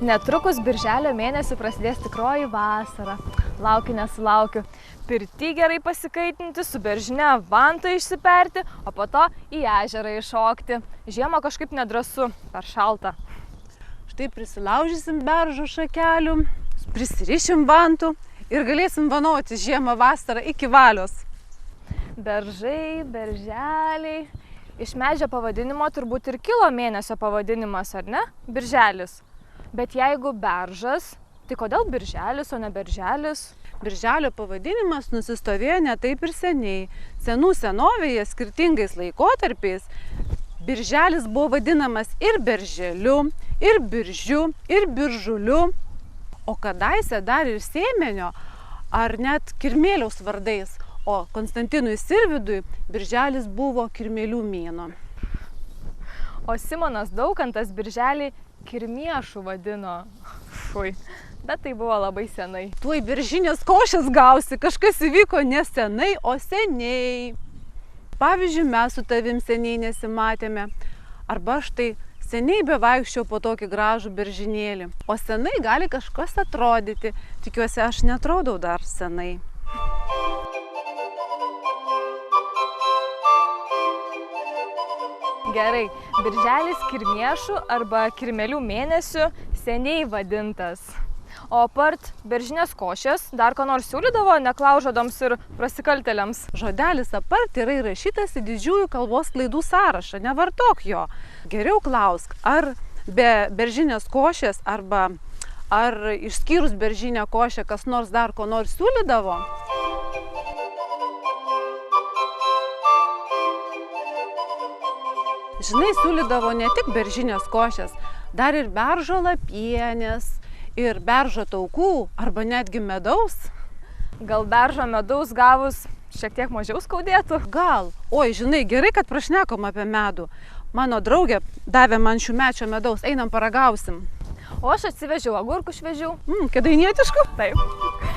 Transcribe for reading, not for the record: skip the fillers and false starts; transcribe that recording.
Netrukus birželio mėnesį prasidės tikroji vasara. Laukiu nesulaukiu. Pirty gerai pasikaitinti, su beržine vantą išsiperti, o po to į ežerą iššokti. Žiemą kažkaip nedrąsu, per šalta. Štai prisilaužysim beržo šakelių, prisirišim vantų ir galėsim vanoti žiemą vasarą iki valios. Beržai, berželiai. Iš medžio pavadinimo turbūt ir kilo mėnesio pavadinimas, ar ne? Birželis. Bet jeigu beržas, tai kodėl birželis, o ne berželis? Birželio pavadinimas nusistovėjo ne taip ir seniai. Senų senovėje skirtingais laikotarpiais birželis buvo vadinamas ir berželiu, ir biržiu, ir biržuliu, o kadaise dar ir sėmenio ar net kirmėliaus vardais, o Konstantinui Sirvydui birželis buvo kirmėlių mėnuo. O Simonas Daukantas birželį kirmiešų vadino. Fui, bet tai buvo labai senai. Tuoj beržinės košės gausi, kažkas įvyko ne senai, o seniai. Pavyzdžiui, mes su tavim seniai nesimatėme, arba štai seniai bevaikščiau po tokį gražų beržinėlį. O senai gali kažkas atrodyti, tikiuosi aš netrodau dar senai. Gerai, birželis kirmiešų arba kirmėlių mėnesių seniai vadintas. O apart beržinės košės dar ko nors siūlydavo neklaužadoms ir prasikaltėliams? Žodelis apart yra įrašytas į didžiųjų kalbos klaidų sąrašą, nevartok jo. Geriau klausk, ar be beržinės košės arba ar išskyrus beržinę košę kas nors dar ko nors siūlydavo? Žinai, siūlydavo ne tik beržinės košės, dar ir beržo lapienės, ir beržo taukų, arba netgi medaus. Gal beržo medaus gavus šiek tiek mažiau skaudėtų? Gal. Oi, žinai, gerai, kad prašnekom apie medų. Mano draugė davė man šiųmečio medaus, einam paragausim. O aš atsivežiau agurkų šviežių. Kėdainietiškų? Taip.